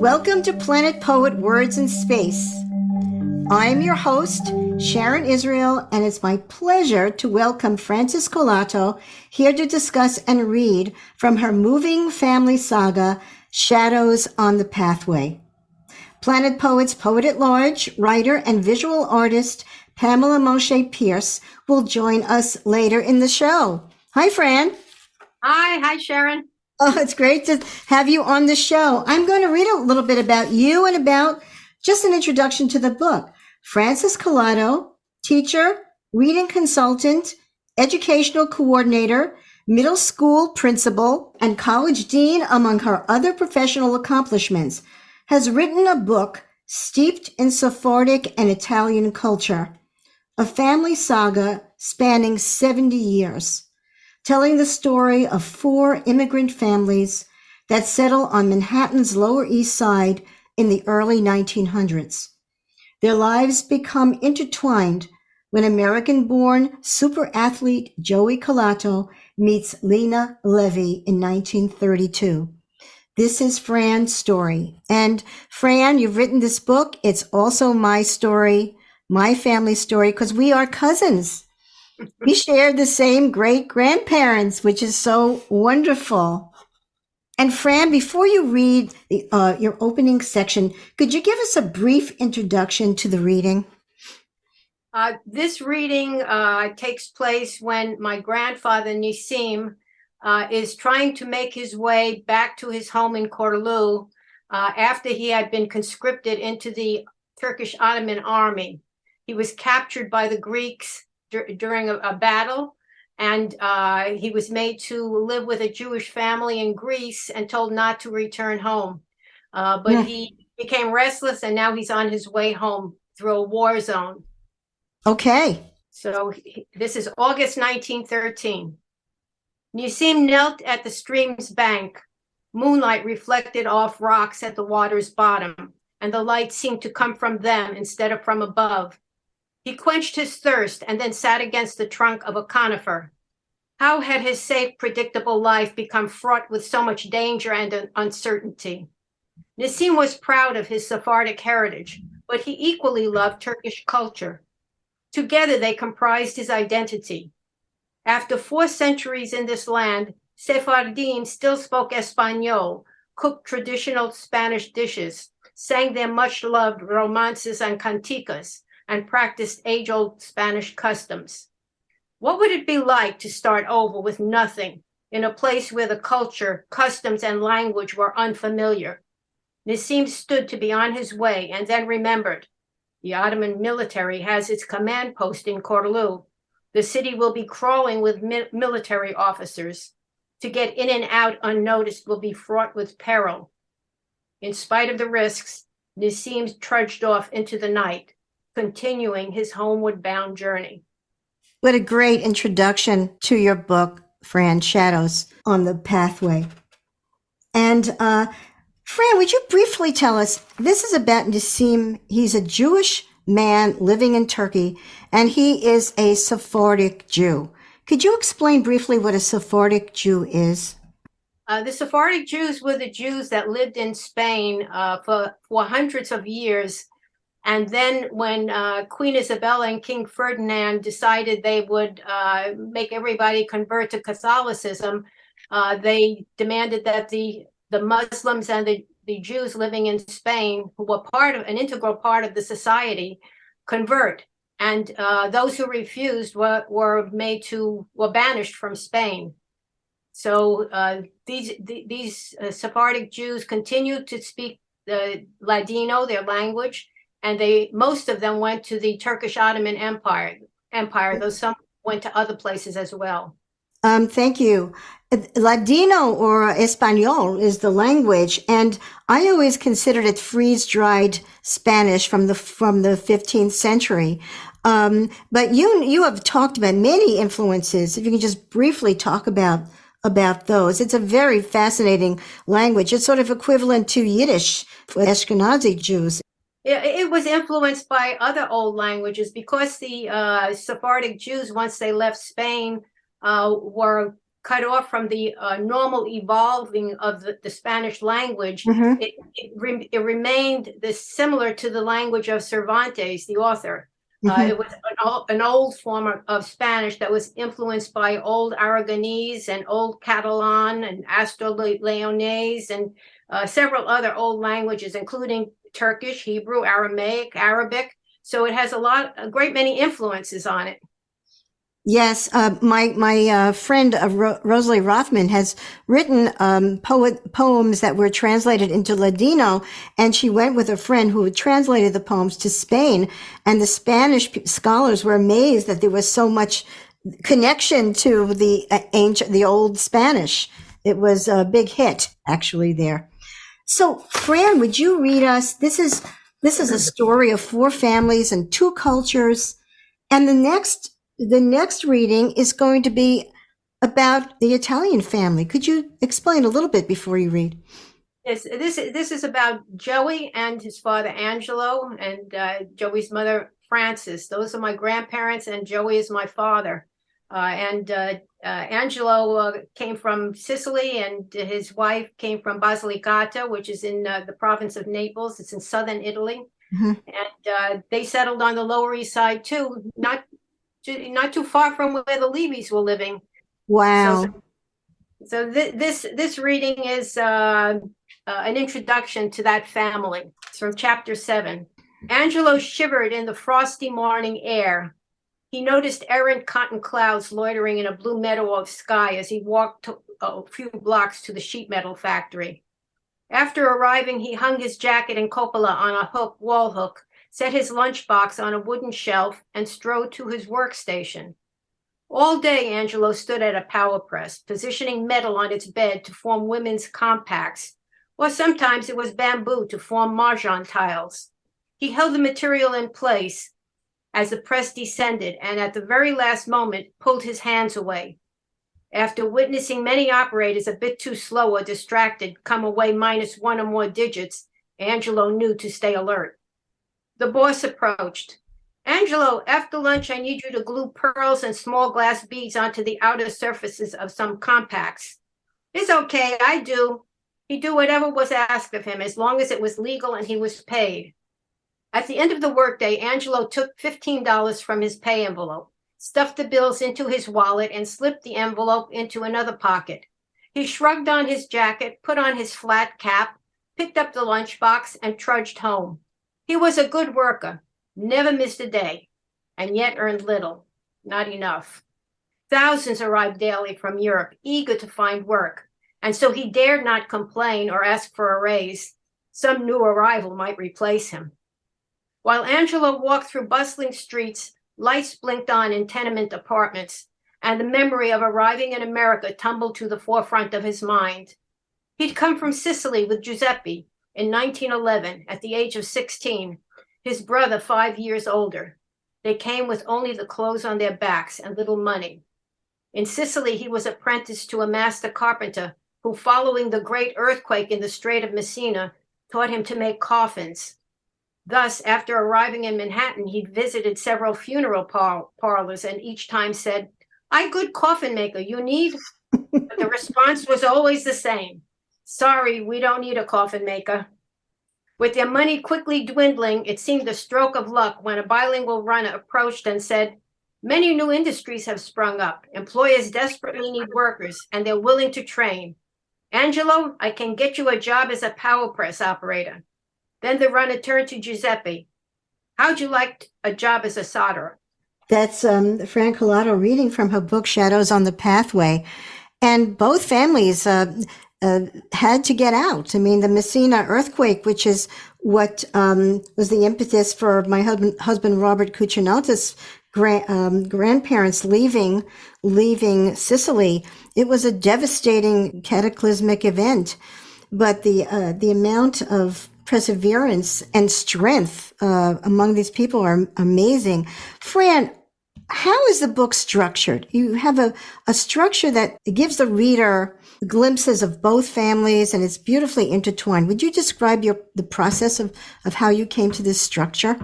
Welcome to Planet Poet Words in Space. I'm your host, Sharon Israel, and it's my pleasure to welcome Frances Collato here to discuss and read from her moving family saga, Shadows on the Pathway. Planet Poet's poet-at-large, writer, and visual artist, Pamela Manché Pearce, will join us later in the show. Hi, Fran. Hi, Sharon. Oh, it's great to have you on the show. I'm going to read a little bit about you and about just an introduction to the book. Frances Collato, teacher, reading consultant, educational coordinator, middle school principal, and college dean, among her other professional accomplishments, has written a book steeped in Sephardic and Italian culture, a family saga spanning 70 years. Telling the story of 4 immigrant families that settle on Manhattan's Lower East Side in the early 1900s. Their lives become intertwined when American-born super athlete Joey Collato meets Lena Levy in 1932. This is Fran's story. And Fran, you've written this book. It's also my story, my family story, because we are cousins. We share the same great-grandparents, which is so wonderful. And Fran, before you read your opening section, could you give us a brief introduction to the reading? This reading takes place when my grandfather, Nisim, is trying to make his way back to his home in Corlew after he had been conscripted into the Turkish Ottoman army. He was captured by the Greeks during a battle, and he was made to live with a Jewish family in Greece and told not to return home. But he became restless, and now he's on his way home through a war zone. Okay. So this is August 1913. Nisim knelt at the stream's bank. Moonlight reflected off rocks at the water's bottom, and the light seemed to come from them instead of from above. He quenched his thirst and then sat against the trunk of a conifer. How had his safe, predictable life become fraught with so much danger and uncertainty? Nisim was proud of his Sephardic heritage, but he equally loved Turkish culture. Together they comprised his identity. After 4 centuries in this land, Sephardim still spoke Espanol, cooked traditional Spanish dishes, sang their much-loved romances and canticas, and practiced age-old Spanish customs. What would it be like to start over with nothing in a place where the culture, customs, and language were unfamiliar? Nisim stood to be on his way and then remembered. The Ottoman military has its command post in Corlew. The city will be crawling with military officers. To get in and out unnoticed will be fraught with peril. In spite of the risks, Nisim trudged off into the night, continuing his homeward-bound journey. What a great introduction to your book, Fran, Shadows on the Pathway. And Fran, would you briefly tell us, this is about Nisim. He's a Jewish man living in Turkey, and he is a Sephardic Jew. Could you explain briefly what a Sephardic Jew is? The Sephardic Jews were the Jews that lived in Spain for hundreds of years. And then when Queen Isabella and King Ferdinand decided they would make everybody convert to Catholicism, they demanded that the Muslims and the Jews living in Spain, who were an integral part of the society, convert. And those who refused were banished from Spain. So these Sephardic Jews continued to speak Ladino, their language, and most of them went to the Turkish Ottoman Empire, though some went to other places as well. Thank you. Ladino or Espanol is the language, and I always considered it freeze-dried Spanish from the 15th century. But you have talked about many influences. If you can just briefly talk about those. It's a very fascinating language. It's sort of equivalent to Yiddish for Ashkenazi Jews. It was influenced by other old languages because the Sephardic Jews, once they left Spain, were cut off from the normal evolving of the Spanish language, Mm-hmm. it remained similar to the language of Cervantes, the author. Mm-hmm. It was an old form of Spanish that was influenced by Old Aragonese and Old Catalan and Astro-Leonese and several other old languages, including Turkish, Hebrew, Aramaic, Arabic. So it has a great many influences on it. Yes, my friend Rosalie Rothman has written poems that were translated into Ladino, and she went with a friend who had translated the poems to Spain, and the Spanish scholars were amazed that there was so much connection to the old Spanish. It was a big hit, actually, there. So, Fran, would you read us? This is a story of 4 families and 2 cultures, and the next reading is going to be about the Italian family. Could you explain a little bit before you read? Yes, this is about Joey and his father Angelo and Joey's mother Frances. Those are my grandparents, and Joey is my father. Angelo came from Sicily, and his wife came from Basilicata, which is in the province of Naples. It's in southern Italy. Mm-hmm. And they settled on the Lower East Side too, not too far from where the Levys were living. Wow. So this reading is an introduction to that family. It's from chapter 7. Angelo shivered in the frosty morning air. He noticed errant cotton clouds loitering in a blue meadow of sky as he walked a few blocks to the sheet metal factory. After arriving, he hung his jacket and cupola on a wall hook, set his lunchbox on a wooden shelf, and strode to his workstation. All day, Angelo stood at a power press, positioning metal on its bed to form women's compacts, or sometimes it was bamboo to form mahjong tiles. He held the material in place as the press descended, and at the very last moment, pulled his hands away. After witnessing many operators a bit too slow or distracted come away -1 or more digits, Angelo knew to stay alert. The boss approached. Angelo, after lunch, I need you to glue pearls and small glass beads onto the outer surfaces of some compacts. It's okay, I do. He'd do whatever was asked of him as long as it was legal and he was paid. At the end of the workday, Angelo took $15 from his pay envelope, stuffed the bills into his wallet, and slipped the envelope into another pocket. He shrugged on his jacket, put on his flat cap, picked up the lunchbox, and trudged home. He was a good worker, never missed a day, and yet earned little, not enough. Thousands arrived daily from Europe, eager to find work, and so he dared not complain or ask for a raise. Some new arrival might replace him. While Angelo walked through bustling streets, lights blinked on in tenement apartments, and the memory of arriving in America tumbled to the forefront of his mind. He'd come from Sicily with Giuseppe in 1911 at the age of 16, his brother 5 years older. They came with only the clothes on their backs and little money. In Sicily, he was apprenticed to a master carpenter who, following the great earthquake in the Strait of Messina, taught him to make coffins. Thus, after arriving in Manhattan, he'd visited several funeral parlors and each time said, "I good coffin maker, you need?" But the response was always the same. "Sorry, we don't need a coffin maker." With their money quickly dwindling, it seemed a stroke of luck when a bilingual runner approached and said, "Many new industries have sprung up. Employers desperately need workers, and they're willing to train. Angelo, I can get you a job as a power press operator." Then the runner turned to Giuseppe. "How'd you like a job as a solderer?" That's Fran Collato reading from her book, Shadows on the Pathway. And both families had to get out. I mean, the Messina earthquake, which is what was the impetus for my husband Robert Cucinotta's grandparents leaving Sicily. It was a devastating, cataclysmic event. But the amount of perseverance and strength among these people are amazing. Fran, how is the book structured? You have a structure that gives the reader glimpses of both families, and it's beautifully intertwined. Would you describe the process of how you came to this structure?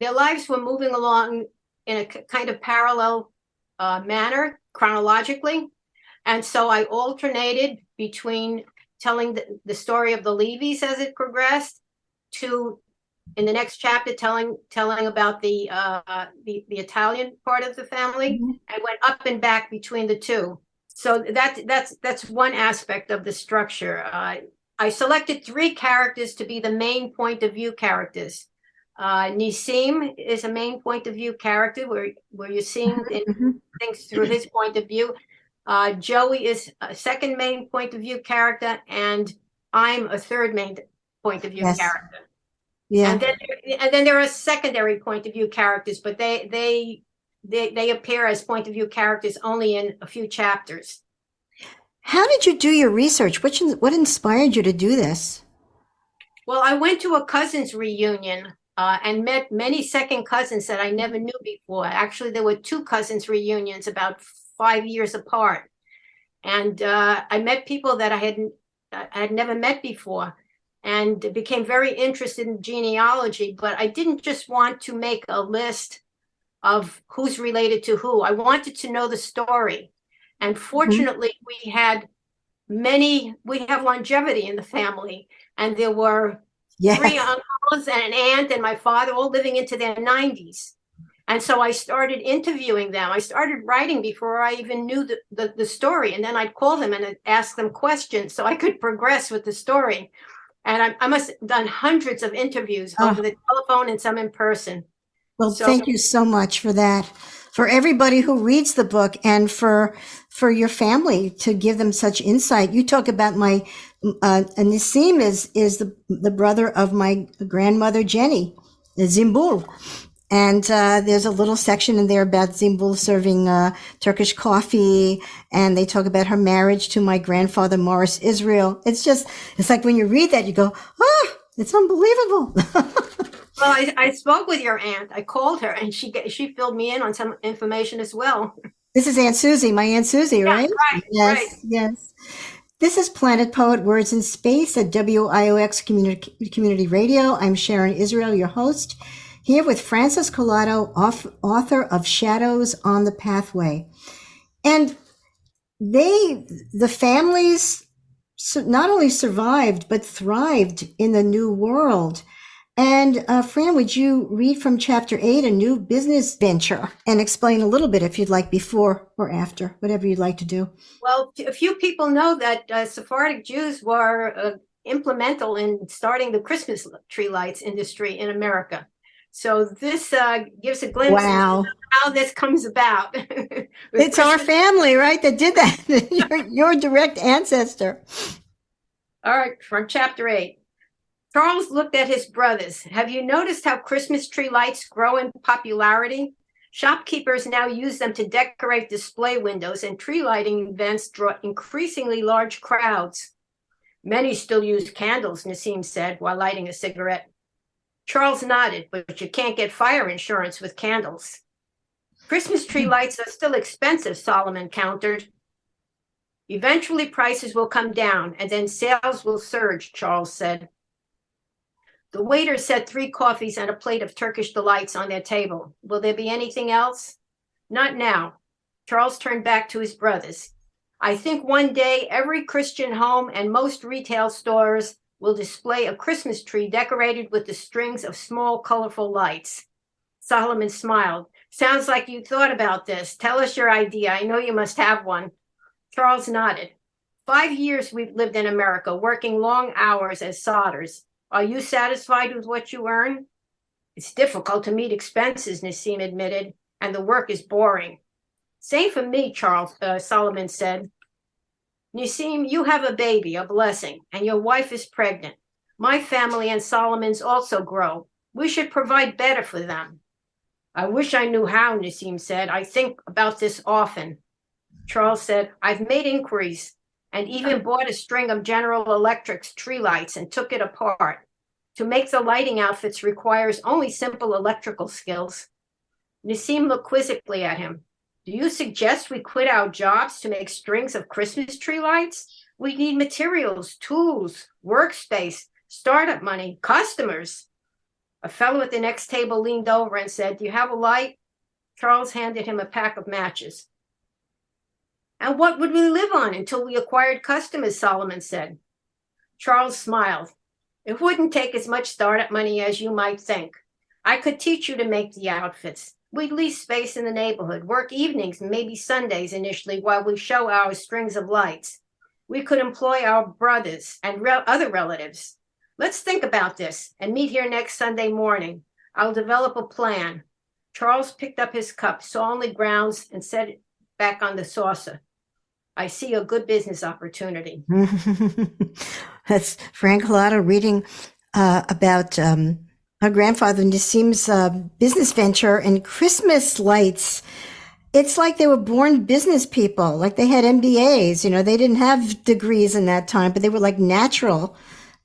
Their lives were moving along in a kind of parallel manner, chronologically. And so I alternated between telling the story of the Levies as it progressed to, in the next chapter, telling about the Italian part of the family. I went up and back between the two. So that's one aspect of the structure. I selected 3 characters to be the main point of view characters. Nisim is a main point of view character where you're seeing things through his point of view. Joey is a second main point of view character, and I'm a third main point of view character. Yeah. And then there are secondary point of view characters, but they appear as point of view characters only in a few chapters. How did you do your research? What inspired you to do this? Well, I went to a cousin's reunion and met many second cousins that I never knew before. Actually, there were 2 cousins reunions about 5 years apart. And I met people that I had never met before, and became very interested in genealogy. But I didn't just want to make a list of who's related to who. I wanted to know the story. And fortunately, we have longevity in the family. And there were 3 uncles and an aunt and my father all living into their 90s. And so I started interviewing them. I started writing before I even knew the story. And then I'd call them and ask them questions so I could progress with the story. And I must have done hundreds of interviews over the telephone and some in person. Well, thank you so much for that. For everybody who reads the book, and for your family to give them such insight. You talk about Nisim is the brother of my grandmother Jenny, Zimbul. And there's a little section in there about Zimbul serving Turkish coffee, and they talk about her marriage to my grandfather Morris Israel. It's like when you read that, you go, it's unbelievable. Well, I spoke with your aunt. I called her, and she filled me in on some information as well. This is Aunt Susie, my Aunt Susie, right? Right. Yes, right. yes. This is Planet Poet Words in Space at WIOX Community Radio. I'm Sharon Israel, your host, here with Frances Collato, author of Shadows on the Pathway. And the families not only survived, but thrived in the new world. And Fran, would you read from chapter 8, a new business venture, and explain a little bit, if you'd like, before or after, whatever you'd like to do? Well, a few people know that Sephardic Jews were implemental in starting the Christmas tree lights industry in America. So this gives a glimpse of how this comes about. It's our family, right, that did that. Your direct ancestor. All right, from chapter 8. Charles looked at his brothers. Have you noticed how Christmas tree lights grow in popularity? Shopkeepers now use them to decorate display windows, and tree lighting events draw increasingly large crowds. Many still use candles, Nisim said, while lighting a cigarette. Charles nodded, but you can't get fire insurance with candles. Christmas tree lights are still expensive, Solomon countered. Eventually prices will come down, and then sales will surge, Charles said. The waiter set 3 coffees and a plate of Turkish delights on their table. Will there be anything else? Not now. Charles turned back to his brothers. I think one day every Christian home and most retail stores will display a Christmas tree decorated with the strings of small, colorful lights. Solomon smiled. Sounds like you thought about this. Tell us your idea. I know you must have one. Charles nodded. 5 years we've lived in America, working long hours as solders. Are you satisfied with what you earn? It's difficult to meet expenses, Nisim admitted, and the work is boring. Same for me, Solomon said. Nisim, you have a baby, a blessing, and your wife is pregnant. My family and Solomon's also grow. We should provide better for them. I wish I knew how, Nisim said. I think about this often. Charles said, I've made inquiries and even bought a string of General Electric's tree lights and took it apart. To make the lighting outfits requires only simple electrical skills. Nisim looked quizzically at him. Do you suggest we quit our jobs to make strings of Christmas tree lights? We need materials, tools, workspace, startup money, customers. A fellow at the next table leaned over and said, do you have a light? Charles handed him a pack of matches. And what would we live on until we acquired customers, Solomon said. Charles smiled. It wouldn't take as much startup money as you might think. I could teach you to make the outfits. We'd lease space in the neighborhood, work evenings and maybe Sundays initially while we show our strings of lights. We could employ our brothers and other relatives. Let's think about this and meet here next Sunday morning. I'll develop a plan. Charles picked up his cup, saw only grounds, and set it back on the saucer. I see a good business opportunity. That's Fran Collato reading about her grandfather Nassim's business venture in Christmas lights. It's like they were born business people, like they had MBAs. You know, they didn't have degrees in that time, but they were like natural.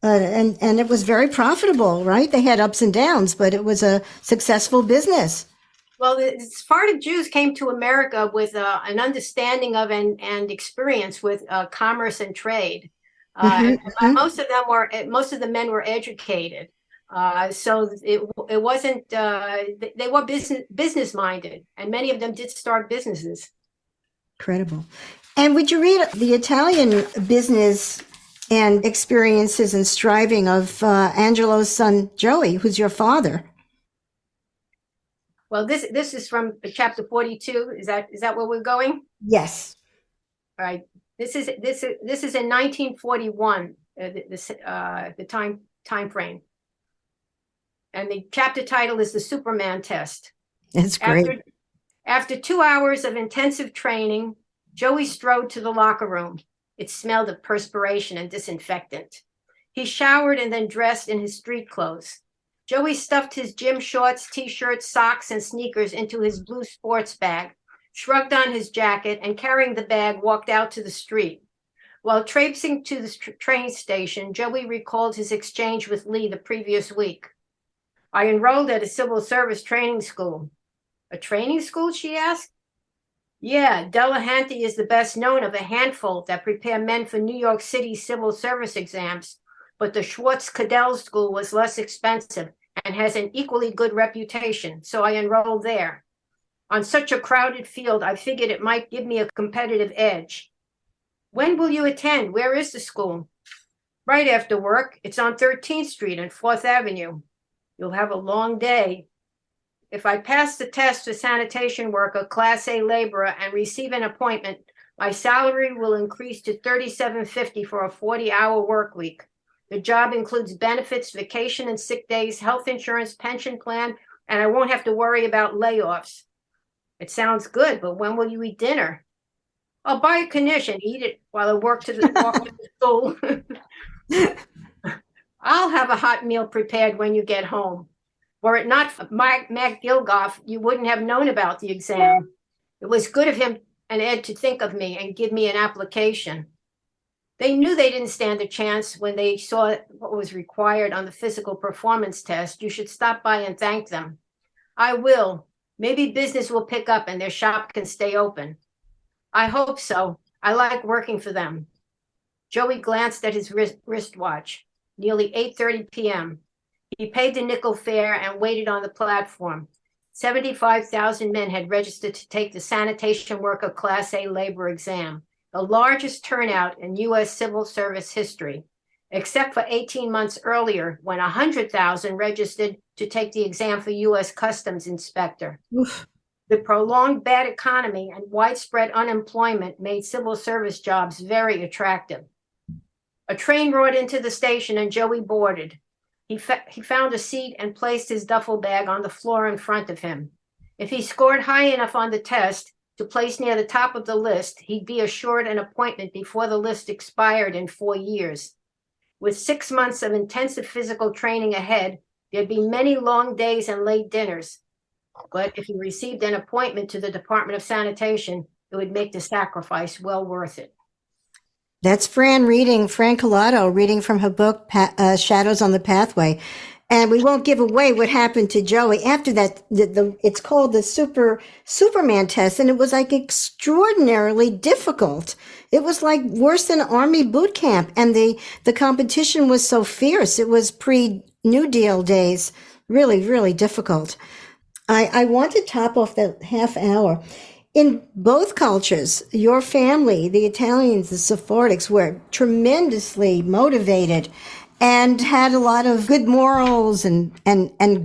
And it was very profitable, right? They had ups and downs, but it was a successful business. Well, the Sephardic Jews came to America with an understanding of and experience with commerce and trade. Most of the men were educated, so it wasn't. They were business minded, and many of them did start businesses. Incredible. And would you read the Italian business and experiences and striving of Angelo's son Joey, who's your father? Well, this is from chapter 42. Is that where we're going? Yes. All right. This is in 1941. The time frame, and the chapter title is "The Superman Test." That's great. After 2 hours of intensive training, Joey strode to the locker room. It smelled of perspiration and disinfectant. He showered and then dressed in his street clothes. Joey stuffed his gym shorts, t-shirts, socks, and sneakers into his blue sports bag, shrugged on his jacket, and carrying the bag, walked out to the street. While traipsing to the train station, Joey recalled his exchange with Lee the previous week. I enrolled at a civil service training school. A training school, she asked? Yeah, Delahanty is the best known of a handful that prepare men for New York City civil service exams, but the Schwartz-Cadell School was less expensive and has an equally good reputation, so I enrolled there. On such a crowded field, I figured it might give me a competitive edge. When will you attend? Where is the school? Right after work. It's on 13th Street and 4th Avenue. You'll have a long day. If I pass the test for sanitation worker, Class A laborer, and receive an appointment, my salary will increase to $37.50 for a 40-hour work week. The job includes benefits, vacation and sick days, health insurance, pension plan, and I won't have to worry about layoffs. It sounds good, but when will you eat dinner? I'll buy a knish and eat it while I walk to the school. I'll have a hot meal prepared when you get home. Were it not for Mac Gilgoff, you wouldn't have known about the exam. It was good of him and Ed to think of me and give me an application. They knew they didn't stand a chance when they saw what was required on the physical performance test. You should stop by and thank them. I will. Maybe business will pick up and their shop can stay open. I hope so. I like working for them. Joey glanced at his wristwatch. Nearly 8:30 p.m. He paid the nickel fare and waited on the platform. 75,000 men had registered to take the sanitation worker Class A labor exam, the largest turnout in U.S. civil service history, except for 18 months earlier when 100,000 registered to take the exam for U.S. Customs Inspector. Oof. The prolonged bad economy and widespread unemployment made civil service jobs very attractive. A train roared into the station and Joey boarded. He found a seat and placed his duffel bag on the floor in front of him. If he scored high enough on the test to place near the top of the list, he'd be assured an appointment before the list expired in 4 years. With 6 months of intensive physical training ahead, there'd be many long days and late dinners. But if he received an appointment to the Department of Sanitation, it would make the sacrifice well worth it. That's Fran Collato reading from her book, Shadows on the Pathway. And we won't give away what happened to Joey. After that, it's called the Superman test, and it was like extraordinarily difficult. It was like worse than Army boot camp, and the competition was so fierce. It was pre-New Deal days. Really, really difficult. I want to top off that half hour. In both cultures, your family, the Italians, the Sephardics, were tremendously motivated and had a lot of good morals and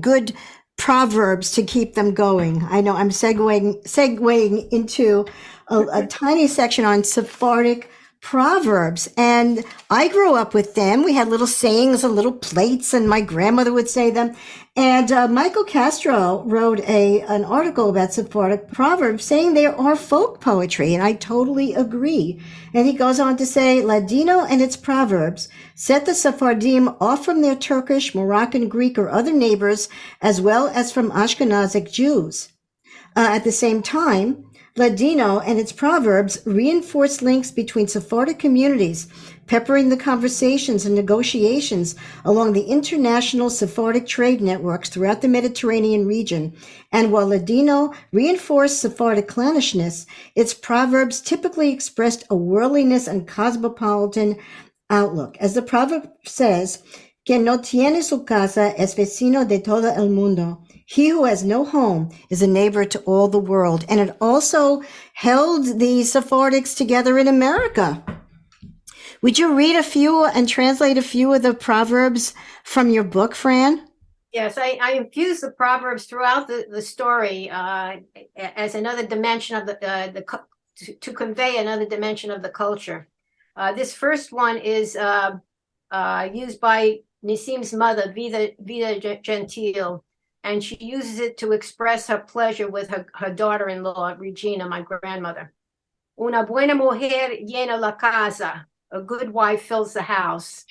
good proverbs to keep them going. I know I'm segueing into a tiny section on Sephardic proverbs, and I grew up with them. We had little sayings and little plates, and my grandmother would say them. And Michael Castro wrote an article about Sephardic proverbs saying they are folk poetry, and I totally agree. And he goes on to say, Ladino and its proverbs set the Sephardim off from their Turkish, Moroccan, Greek, or other neighbors, as well as from Ashkenazic Jews. At the same time, Ladino and its proverbs reinforce links between Sephardic communities, peppering the conversations and negotiations along the international Sephardic trade networks throughout the Mediterranean region. And while Ladino reinforced Sephardic clannishness, its proverbs typically expressed a worldliness and cosmopolitan outlook. As the proverb says, "Quien no tiene su casa es vecino de todo el mundo." He who has no home is a neighbor to all the world. And it also held the Sephardics together in America. Would you read a few and translate a few of the proverbs from your book, Fran? Yes, I infuse the proverbs throughout the story as another dimension of to convey another dimension of the culture. This first one is used by Nissim's mother, Vida Gentile, and she uses it to express her pleasure with her daughter-in-law, Regina, my grandmother. Una buena mujer llena la casa. A good wife fills the house.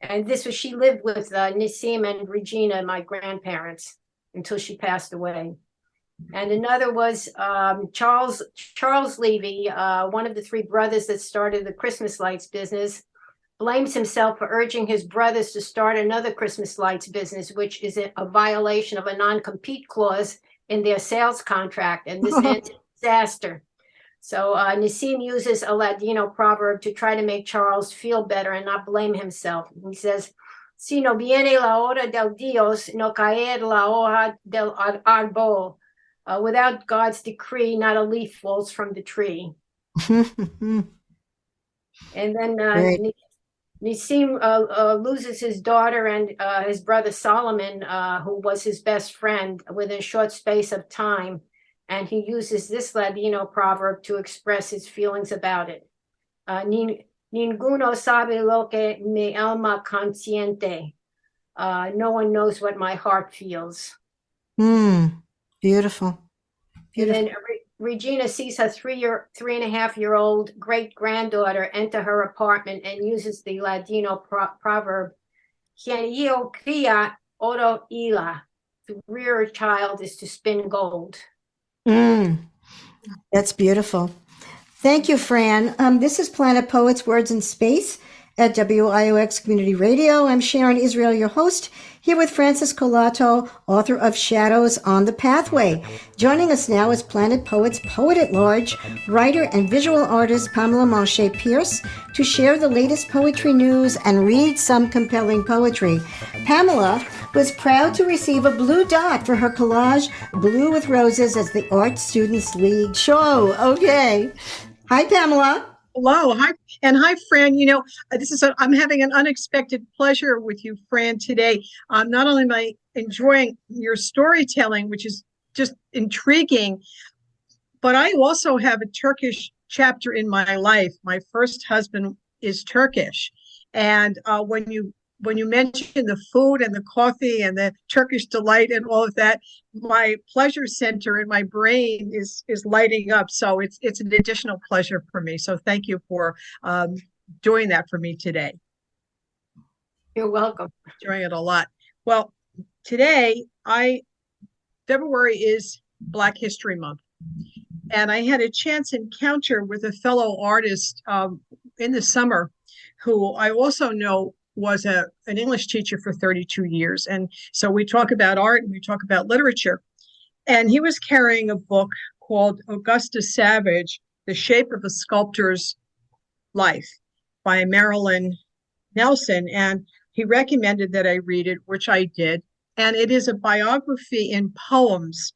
And she lived with Nissim and Regina, my grandparents, until she passed away. And another was Charles Levy, one of the three brothers that started the Christmas lights business, blames himself for urging his brothers to start another Christmas lights business, which is a violation of a non-compete clause in their sales contract. And this ends in disaster. So Nissim uses a Ladino proverb to try to make Charles feel better and not blame himself. He says, "Si no viene la hora del Dios, no caer la hoja del árbol." Without God's decree, not a leaf falls from the tree. And then Nissim loses his daughter and his brother Solomon, who was his best friend, within a short space of time. And he uses this Ladino proverb to express his feelings about it. Ninguno sabe lo que mi alma consiente. No one knows what my heart feels. Beautiful. And then Regina sees her 3.5-year-old great-granddaughter enter her apartment and uses the Ladino proverb, "Quien yo cría oro hila." To rear a child is to spin gold. That's beautiful. Thank you, Fran. This is Planet Poets, Words in Space at WIOX Community Radio. I'm Sharon Israel, your host, here with Frances Collato, author of Shadows on the Pathway. Joining us now is Planet Poets Poet at Large, writer and visual artist Pamela Manché Pearce, to share the latest poetry news and read some compelling poetry. Pamela was proud to receive a blue dot for her collage, Blue with Roses, as the Art Students League show. Okay. Hi, Pamela. Hello. Hi. And hi, Fran. You know, I'm having an unexpected pleasure with you, Fran, today. Not only am I enjoying your storytelling, which is just intriguing, but I also have a Turkish chapter in my life. My first husband is Turkish. And when you mention the food and the coffee and the Turkish delight and all of that, my pleasure center in my brain is lighting up. So it's an additional pleasure for me. So thank you for doing that for me today. You're welcome. Enjoying it a lot. Well, today, February is Black History Month. And I had a chance encounter with a fellow artist in the summer who I also know was an English teacher for 32 years. And so we talk about art and we talk about literature. And he was carrying a book called Augusta Savage, The Shape of a Sculptor's Life by Marilyn Nelson. And he recommended that I read it, which I did. And it is a biography in poems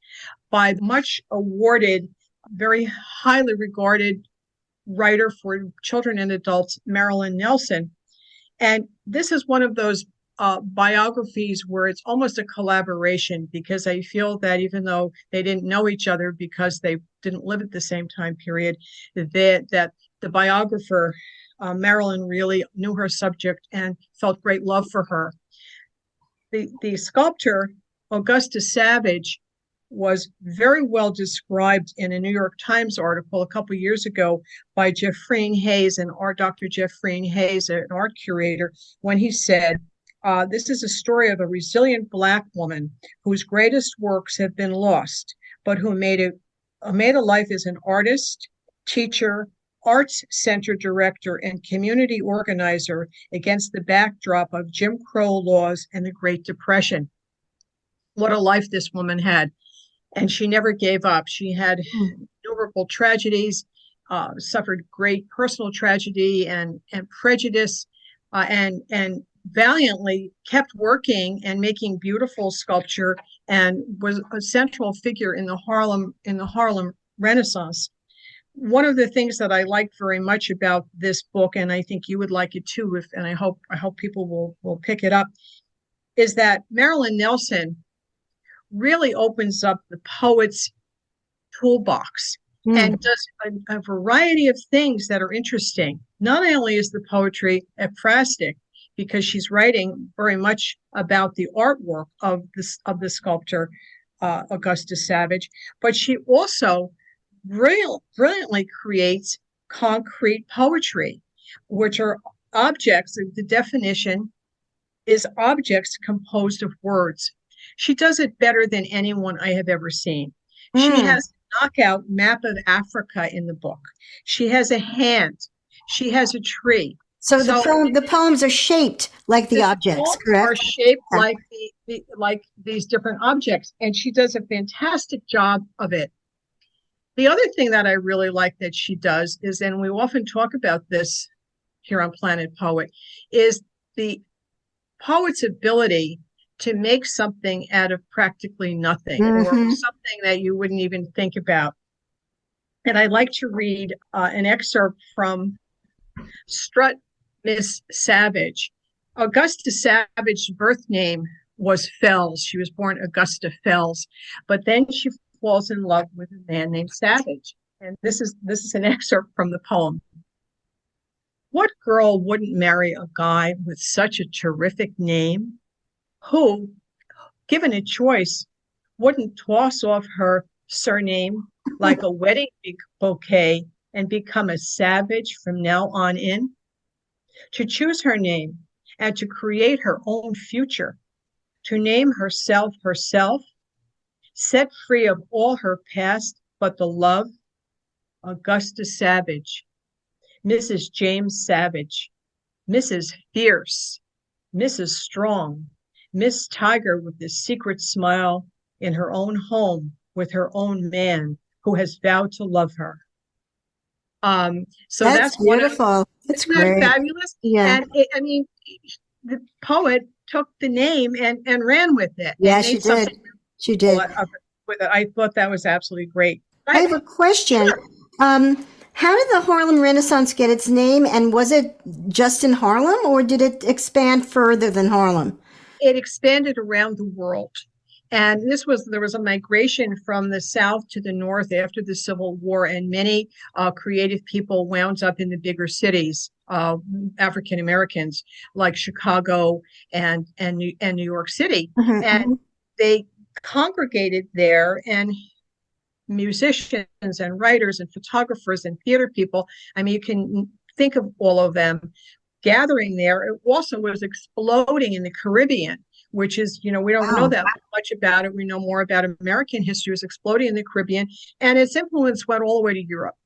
by much awarded, very highly regarded writer for children and adults, Marilyn Nelson. And this is one of those biographies where it's almost a collaboration, because I feel that even though they didn't know each other because they didn't live at the same time period, that the biographer, Marilyn, really knew her subject and felt great love for her. The sculptor, Augustus Savage, was very well described in a New York Times article a couple of years ago by Jeffreen Hayes, Dr. Jeffreen Hayes, an art curator, when he said, this is a story of a resilient Black woman whose greatest works have been lost, but who made a life as an artist, teacher, arts center director, and community organizer against the backdrop of Jim Crow laws and the Great Depression. What a life this woman had. And she never gave up. She had innumerable tragedies, suffered great personal tragedy and prejudice, and valiantly kept working and making beautiful sculpture, and was a central figure in the Harlem Renaissance. One of the things that I like very much about this book, and I think you would like it too, and I hope people will pick it up, is that Marilyn Nelson really opens up the poet's toolbox and does a variety of things that are interesting. Not only is the poetry ekphrastic, because she's writing very much about the artwork of the sculptor Augustus Savage, but she also brilliantly creates concrete poetry, which are objects. The definition is objects composed of words. She does it better than anyone I have ever seen. She has a knockout map of Africa in the book. She has a hand. She has a tree. So the poems are shaped like the objects, correct? Are shaped like like these different objects, and she does a fantastic job of it. The other thing that I really like that she does is, and we often talk about this here on Planet Poet, is the poet's ability to make something out of practically nothing, or something that you wouldn't even think about. And I'd like to read an excerpt from Strut Miss Savage. Augusta Savage's birth name was Fells. She was born Augusta Fells, but then she falls in love with a man named Savage. And this is an excerpt from the poem. What girl wouldn't marry a guy with such a terrific name, who, given a choice, wouldn't toss off her surname like a wedding bouquet and become a savage from now on in? To choose her name and to create her own future, to name herself, set free of all her past but the love, Augusta Savage, Mrs. James Savage, Mrs. Fierce, Mrs. Strong, Miss Tiger with the secret smile in her own home with her own man who has vowed to love her. So that's beautiful. That's great. That fabulous? Yeah. And the poet took the name and ran with it. Yeah, she did. She did. With it. I thought that was absolutely great. I have a question. Sure. How did the Harlem Renaissance get its name? And was it just in Harlem, or did it expand further than Harlem? It expanded around the world. And there was a migration from the South to the North after the Civil War, and many creative people wound up in the bigger cities, African Americans, like Chicago and New York City. And they congregated there, and musicians and writers and photographers and theater people. I mean, you can think of all of them gathering there. It also was exploding in the Caribbean, which is, we don't know that much about it. We know more about American history. It was exploding in the Caribbean, and its influence went all the way to Europe.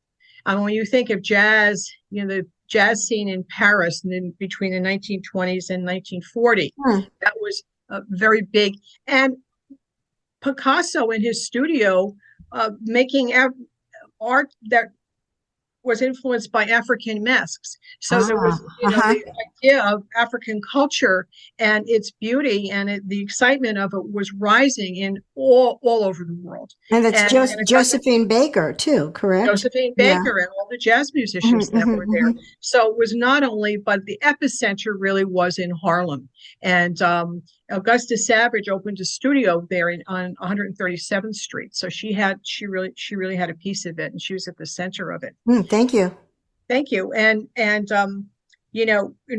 When you think of jazz, the jazz scene in Paris between the 1920s and 1940, that was very big. And Picasso in his studio making art that was influenced by African masks. So there was, the idea of African culture and its beauty and the excitement of it was rising in all over the world. And it's Josephine Baker too, correct? Josephine Baker and all the jazz musicians that were there. So it was not only, but the epicenter really was in Harlem. And Augusta Savage opened a studio there on 137th Street. So she really had a piece of it, and she was at the center of it. Thank you. Thank you. And in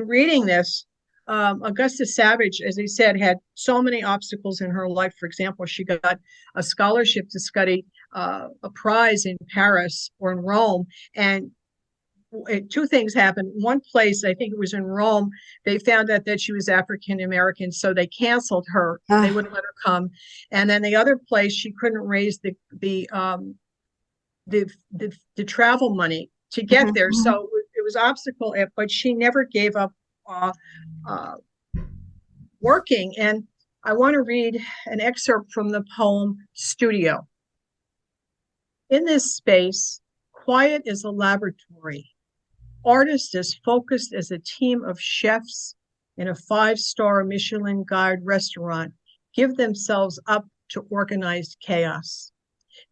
reading this, Augusta Savage, as I said, had so many obstacles in her life. For example, she got a scholarship to study a prize in Paris or in Rome, and two things happened. One place, I think it was in Rome, they found out that she was African American, so they canceled her. They wouldn't let her come. And then the other place, she couldn't raise the travel money to get there. So it was obstacle, but she never gave up working. And I want to read an excerpt from the poem Studio. In this space, quiet is a laboratory. Artists as focused as a team of chefs in a 5-star Michelin guide restaurant give themselves up to organized chaos.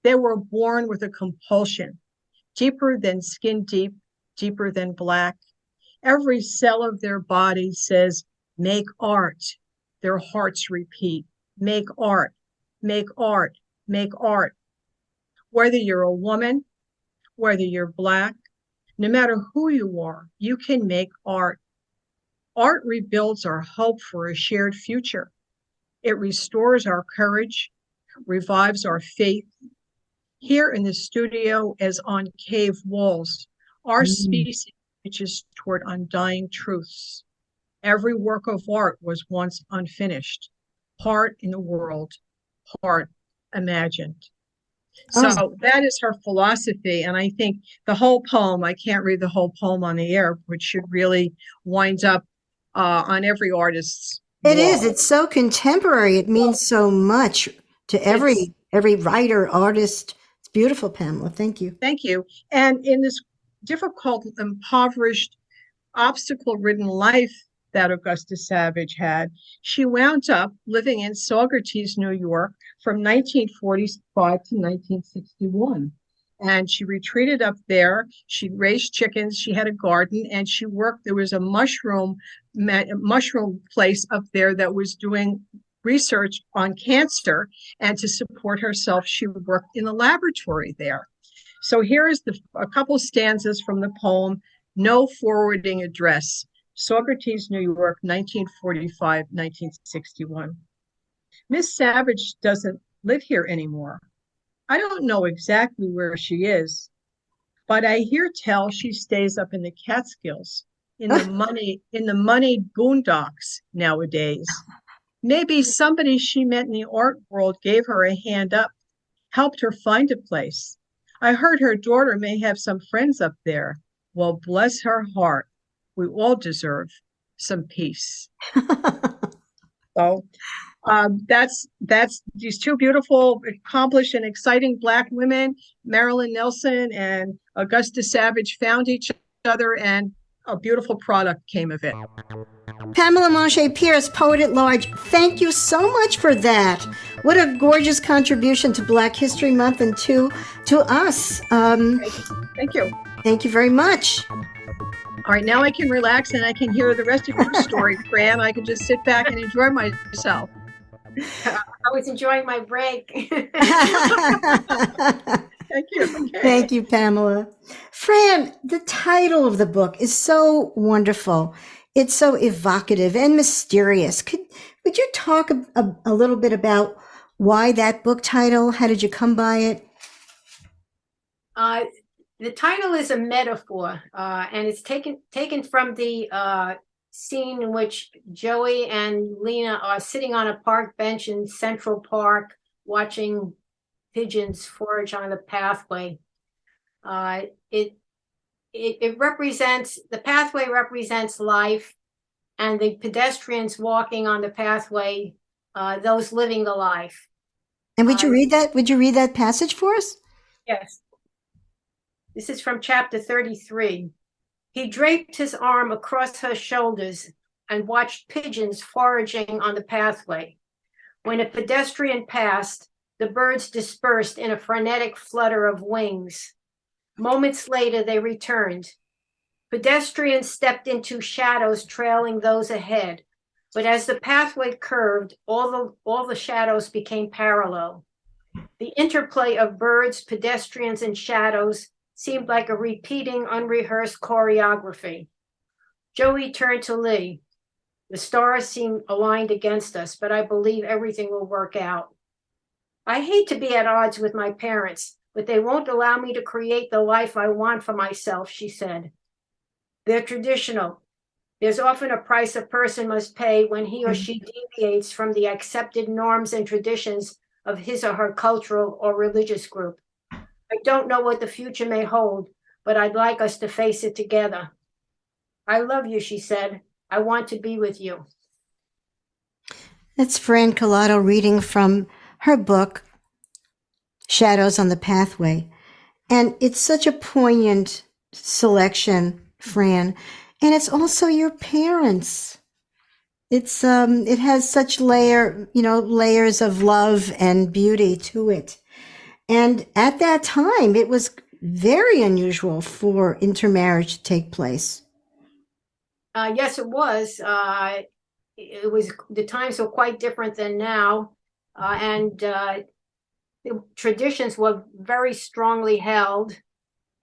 They were born with a compulsion, deeper than skin deep, deeper than black. Every cell of their body says, make art. Their hearts repeat, make art, make art, make art. Whether you're a woman, whether you're black, no matter who you are, you can make art. Art rebuilds our hope for a shared future. It restores our courage, revives our faith. Here in the studio, as on cave walls, our species reaches toward undying truths. Every work of art was once unfinished, part in the world, part imagined. So that is her philosophy. And I think the whole poem, I can't read the whole poem on the air, which should really wind up on every artist's wall. It is. It's so contemporary. It means so much to every writer, artist. It's beautiful, Pamela. Thank you. Thank you. And in this difficult, impoverished, obstacle-ridden life that Augusta Savage had, she wound up living in Saugerties, New York from 1945 to 1961. And she retreated up there. She raised chickens. She had a garden, and she worked. There was a mushroom place up there that was doing research on cancer. And to support herself, she worked in the laboratory there. So here is a couple stanzas from the poem, No Forwarding Address. Saugerties, New York, 1945, 1961. Miss Savage doesn't live here anymore. I don't know exactly where she is, but I hear tell she stays up in the Catskills, in the moneyed boondocks nowadays. Maybe somebody she met in the art world gave her a hand up, helped her find a place. I heard her daughter may have some friends up there. Well, bless her heart. We all deserve some peace. So that's these two beautiful, accomplished, and exciting Black women, Marilyn Nelson and Augusta Savage, found each other, and a beautiful product came of it. Pamela Manché Pearce, Poet at Large, thank you so much for that. What a gorgeous contribution to Black History Month and to us. Thank you. Thank you very much. All right, now I can relax and I can hear the rest of your story, Fran. I can just sit back and enjoy myself. I was enjoying my break. Thank you. Okay. Thank you, Pamela. Fran, the title of the book is so wonderful. It's so evocative and mysterious. Would you talk a little bit about why that book title? How did you come by it? The title is a metaphor, and it's taken from the scene in which Joey and Lena are sitting on a park bench in Central Park watching pigeons forage on the pathway. It represents, the pathway represents life, and the pedestrians walking on the pathway, those living the life. And would you read that? Would you read that passage for us? Yes. This is from chapter 33. He draped his arm across her shoulders and watched pigeons foraging on the pathway. When a pedestrian passed, the birds dispersed in a frenetic flutter of wings. Moments later, they returned. Pedestrians stepped into shadows trailing those ahead, but as the pathway curved, all the shadows became parallel. The interplay of birds, pedestrians, and shadows seemed like a repeating, unrehearsed choreography. Joey turned to Lee. The stars seem aligned against us, but I believe everything will work out. I hate to be at odds with my parents, but they won't allow me to create the life I want for myself, she said. They're traditional. There's often a price a person must pay when he or she deviates from the accepted norms and traditions of his or her cultural or religious group. I don't know what the future may hold, but I'd like us to face it together. I love you, she said. I want to be with you. That's Fran Collato reading from her book, Shadows on the Pathway. And it's such a poignant selection, Fran. And it's also your parents. It's it has such layers of love and beauty to it. And at that time, it was very unusual for intermarriage to take place. Yes, it was. The times were quite different than now, and the traditions were very strongly held,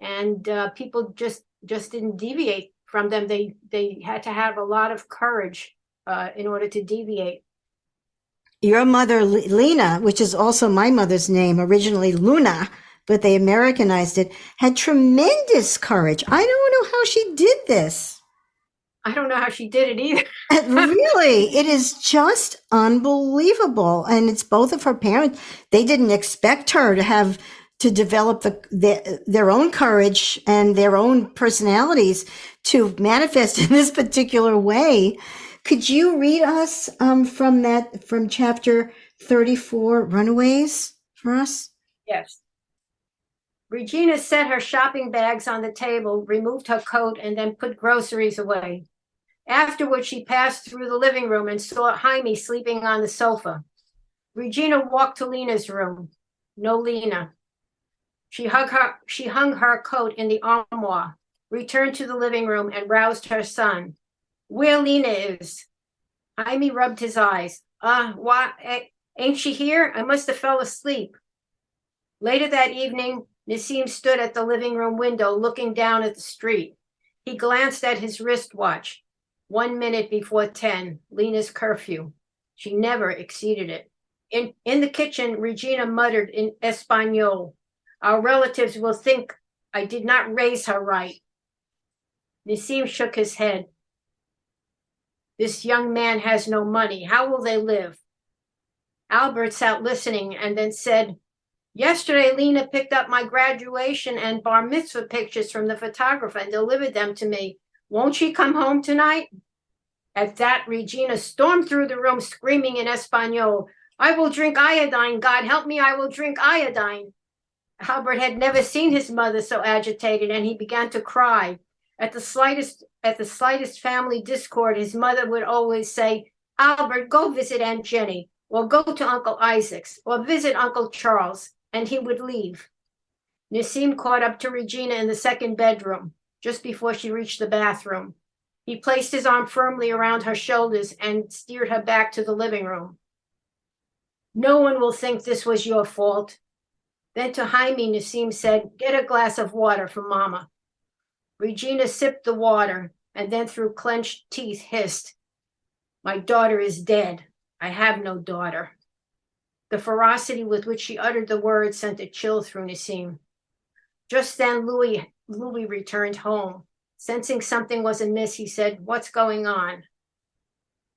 and people just didn't deviate from them. They had to have a lot of courage in order to deviate. Your mother, Lena, which is also my mother's name, originally Luna, but they Americanized it, had tremendous courage. I don't know how she did this. I don't know how she did it either. Really, it is just unbelievable. And it's both of her parents. They didn't expect her to develop their own courage and their own personalities to manifest in this particular way. Could you read us from chapter 34, Runaways, for us? Yes. Regina set her shopping bags on the table, removed her coat, and then put groceries away. Afterward, she passed through the living room and saw Jaime sleeping on the sofa. Regina walked to Lena's room. No Lena. She hung her coat in the armoire, returned to the living room, and roused her son. Where Lena is? Jaime rubbed his eyes. Why, ain't she here? I must have fell asleep. Later that evening, Nassim stood at the living room window looking down at the street. He glanced at his wristwatch. 1 minute before 10, Lena's curfew. She never exceeded it. In the kitchen, Regina muttered in Espanol, our relatives will think I did not raise her right. Nassim shook his head. This young man has no money. How will they live? Albert sat listening and then said, yesterday, Lena picked up my graduation and bar mitzvah pictures from the photographer and delivered them to me. Won't she come home tonight? At that, Regina stormed through the room screaming in Espanol, I will drink iodine. God help me, I will drink iodine. Albert had never seen his mother so agitated, and he began to cry. At the slightest family discord, his mother would always say, Albert, go visit Aunt Jenny, or go to Uncle Isaac's, or visit Uncle Charles, and he would leave. Nassim caught up to Regina in the second bedroom, just before she reached the bathroom. He placed his arm firmly around her shoulders and steered her back to the living room. No one will think this was your fault. Then to Jaime, Nassim said, get a glass of water for Mama. Regina sipped the water and then through clenched teeth hissed, my daughter is dead. I have no daughter. The ferocity with which she uttered the words sent a chill through Nassim. Just then, Louis returned home. Sensing something was amiss, he said, what's going on?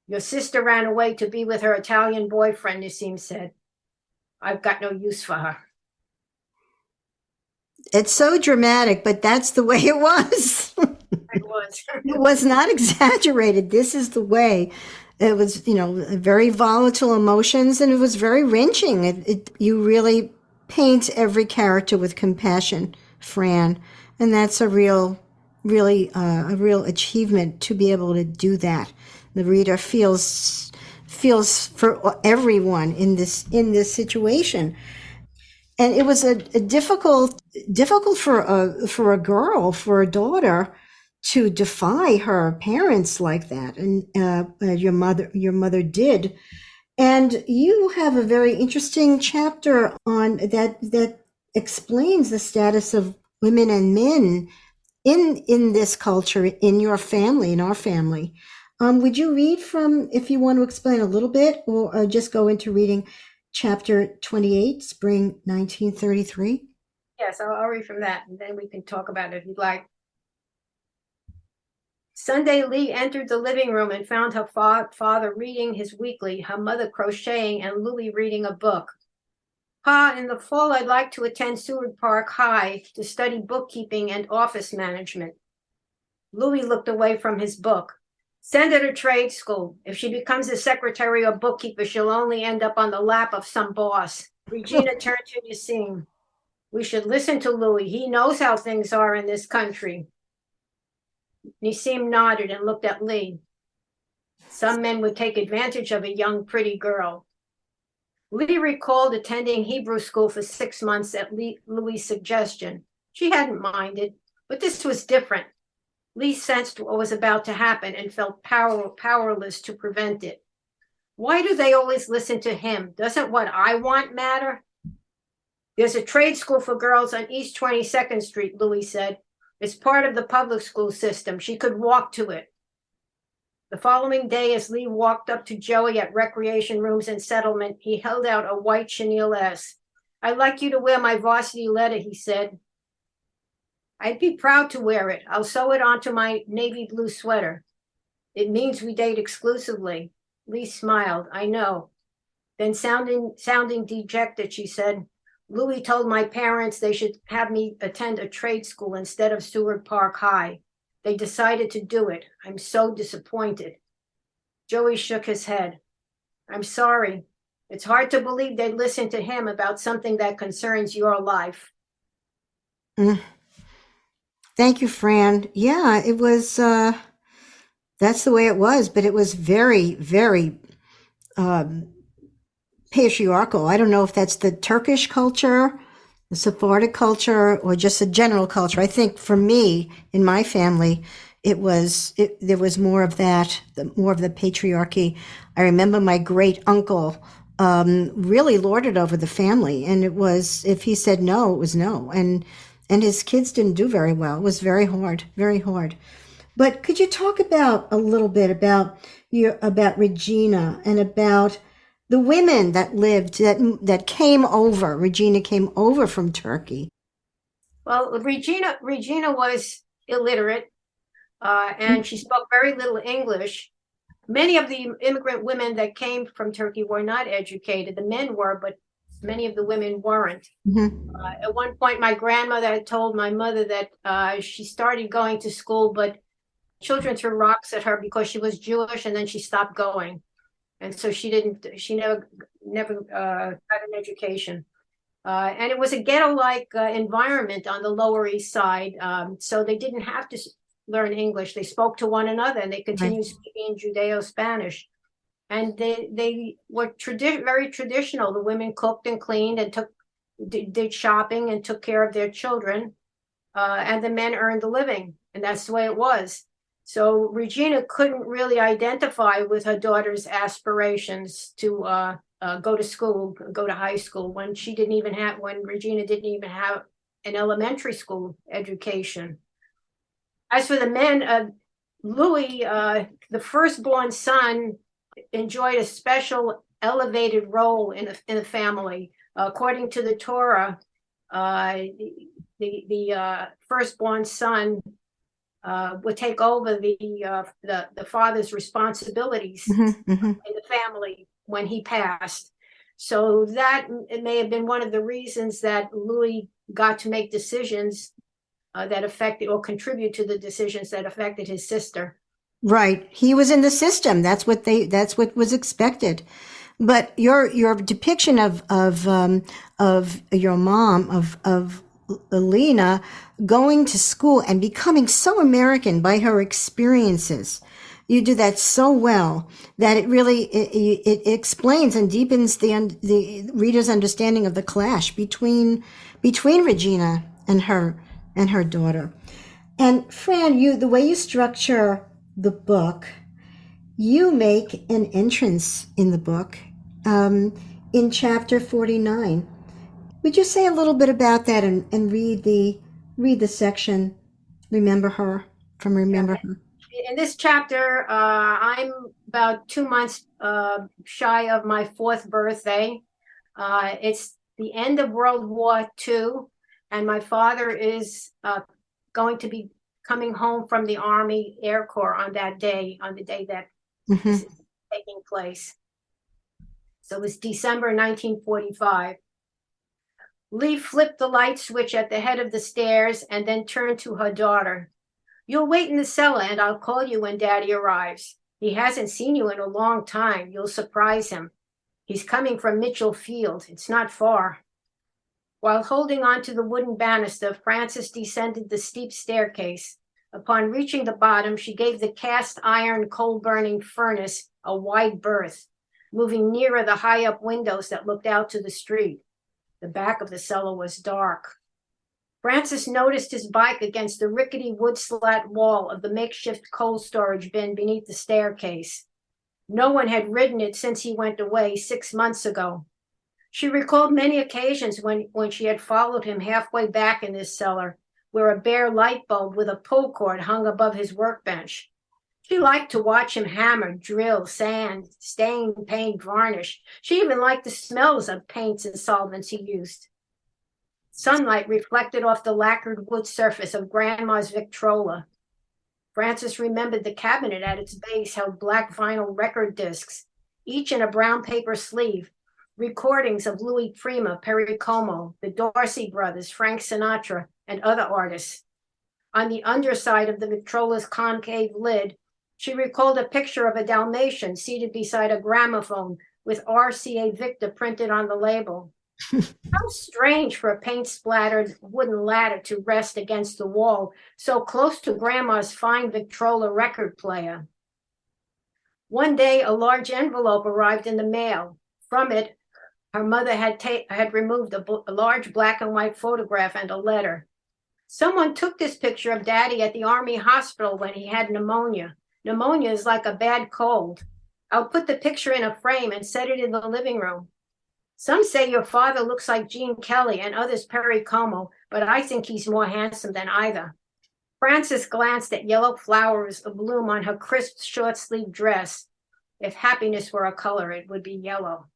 Your sister ran away to be with her Italian boyfriend, Nassim said. I've got no use for her. It's so dramatic, but that's the way it was. It was. It was not exaggerated. This is the way. It was, very volatile emotions, and it was very wrenching. You really paint every character with compassion Fran. And that's a real achievement to be able to do that. The reader feels for everyone in this situation. And it was a difficult for a girl, for a daughter, to defy her parents like that. And your mother did. And you have a very interesting chapter on that explains the status of women and men in this culture, in your family, in our family. Would you read from, if you want to explain a little bit, or just go into reading chapter 28, spring 1933? Yes, I'll read from that, and then we can talk about it if you'd like. Sunday, Lee entered the living room and found her father reading his weekly, her mother crocheting, and Louie reading a book. Pa, in the fall, I'd like to attend Seward Park High to study bookkeeping and office management. Louie looked away from his book. Send her to trade school. If she becomes a secretary or bookkeeper, she'll only end up on the lap of some boss. Regina turned to Yasim. We should listen to Louie. He knows how things are in this country. Nisim nodded and looked at Lee. Some men would take advantage of a young, pretty girl. Lee recalled attending Hebrew school for 6 months at Louie's suggestion. She hadn't minded, but this was different. Lee sensed what was about to happen and felt powerless to prevent it. Why do they always listen to him? Doesn't what I want matter? There's a trade school for girls on East 22nd Street, Louie said. It's part of the public school system. She could walk to it. The following day, as Lee walked up to Joey at Recreation Rooms and Settlement, he held out a white chenille S. I'd like you to wear my varsity letter, he said. I'd be proud to wear it. I'll sew it onto my navy blue sweater. It means we date exclusively. Lee smiled. I know. Then sounding dejected, she said, Louie told my parents they should have me attend a trade school instead of Seward Park High. They decided to do it. I'm so disappointed. Joey shook his head. I'm sorry. It's hard to believe they'd listen to him about something that concerns your life. Thank you, Fran. Yeah, it was, that's the way it was, but it was very, very patriarchal. I don't know if that's the Turkish culture, the Sephardic culture, or just a general culture. I think for me, in my family, there was more of that, more of the patriarchy. I remember my great uncle really lorded over the family, and it was, if he said no, it was no, and his kids didn't do very well. It was very hard, very hard. But could you talk about a little bit about Regina and about the women that lived, that came over? Regina came over from Turkey. Well, Regina was illiterate, and she spoke very little English. Many of the immigrant women that came from Turkey were not educated. The men were, but many of the women weren't. Mm-hmm. At one point, my grandmother had told my mother that she started going to school, but children threw rocks at her because she was Jewish, and then she stopped going. And so she never got an education. And it was a ghetto-like environment on the Lower East Side. So they didn't have to learn English. They spoke to one another, and they continued speaking Judeo-Spanish. And they were very traditional. The women cooked and cleaned and did shopping and took care of their children. And the men earned the living. And that's the way it was. So Regina couldn't really identify with her daughter's aspirations to go to school, go to high school, when Regina didn't even have an elementary school education. As for the men, Louis, the firstborn son, enjoyed a special elevated role in the family. According to the Torah, the firstborn son would take over the father's responsibilities Mm-hmm, mm-hmm. in the family when he passed. So that it may have been one of the reasons that Louis got to make decisions that affected or contribute to the decisions that affected his sister. Right. He was in the system. That's what was expected. But your depiction of your mom, of Lena going to school and becoming so American by her experiences. You do that so well that it really it explains and deepens the reader's understanding of the clash between Regina and her daughter. And Fran, the way you structure the book, you make an entrance in the book in chapter 49. Would you say a little bit about that and read the section, Remember Her, from Remember Her? In this chapter, I'm about 2 months shy of my 4th birthday. It's the end of World War II, and my father is going to be coming home from the Army Air Corps on the day that this is taking place. So it was December 1945. Lee flipped the light switch at the head of the stairs and then turned to her daughter. You'll wait in the cellar and I'll call you when Daddy arrives. He hasn't seen you in a long time. You'll surprise him. He's coming from Mitchell Field. It's not far. While holding on to the wooden banister, Frances descended the steep staircase. Upon reaching the bottom, she gave the cast iron coal-burning furnace a wide berth, moving nearer the high-up windows that looked out to the street. The back of the cellar was dark. Frances noticed his bike against the rickety wood slat wall of the makeshift coal storage bin beneath the staircase. No one had ridden it since he went away 6 months ago. She recalled many occasions when she had followed him halfway back in this cellar, where a bare light bulb with a pull cord hung above his workbench. She liked to watch him hammer, drill, sand, stain, paint, varnish. She even liked the smells of paints and solvents he used. Sunlight reflected off the lacquered wood surface of Grandma's Victrola. Frances remembered the cabinet at its base held black vinyl record discs, each in a brown paper sleeve, recordings of Louis Prima, Perry Como, the Dorsey Brothers, Frank Sinatra, and other artists. On the underside of the Victrola's concave lid, she recalled a picture of a Dalmatian seated beside a gramophone with RCA Victor printed on the label. How strange for a paint-splattered wooden ladder to rest against the wall, so close to Grandma's fine Victrola record player. One day, a large envelope arrived in the mail. From it, her mother had removed a large black and white photograph and a letter. Someone took this picture of Daddy at the Army hospital when he had pneumonia. Pneumonia is like a bad cold. I'll put the picture in a frame and set it in the living room. Some say your father looks like Gene Kelly and others Perry Como, but I think he's more handsome than either. Frances glanced at yellow flowers abloom on her crisp short-sleeved dress. If happiness were a color, it would be yellow.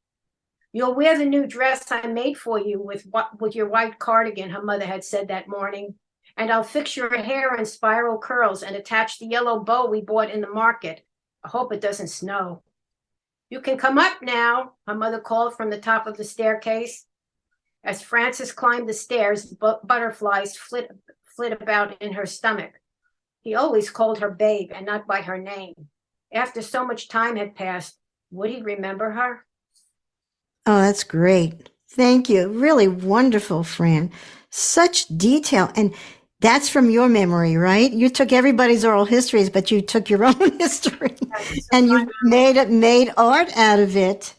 You'll wear the new dress I made for you with your white cardigan, her mother had said that morning. And I'll fix your hair in spiral curls and attach the yellow bow we bought in the market. I hope it doesn't snow. You can come up now, her mother called from the top of the staircase. As Frances climbed the stairs, butterflies flit about in her stomach. He always called her babe and not by her name. After so much time had passed, would he remember her? Oh, that's great. Thank you. Really wonderful, Fran. Such detail. And that's from your memory, right? You took everybody's oral histories, but you took your own history and you made art out of it.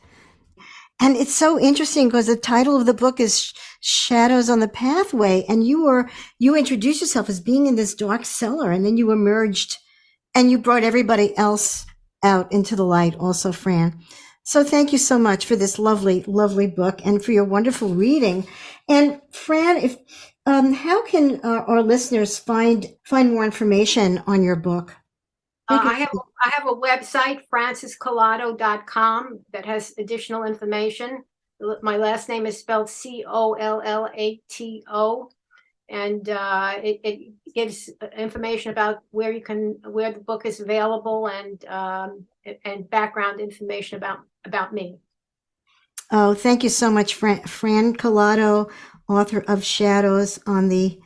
And it's so interesting because the title of the book is Shadows on the Pathway. And you introduced yourself as being in this dark cellar, and then you emerged and you brought everybody else out into the light also, Fran. So thank you so much for this lovely, lovely book and for your wonderful reading. And Fran, how can our listeners find more information on your book? I have a website, francescollato.com, that has additional information. My last name is spelled Collato, and it gives information about where the book is available and background information about me. Oh, thank you so much, Fran Collato, author of Shadows on the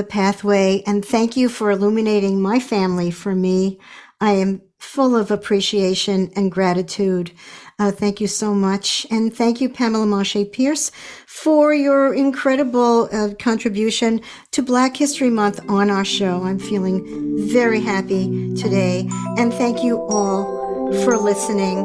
Pathway. And thank you for illuminating my family for me. I am full of appreciation and gratitude. Oh, thank you so much. And thank you, Pamela Manché Pearce, for your incredible contribution to Black History Month on our show. I'm feeling very happy today. And thank you all for listening.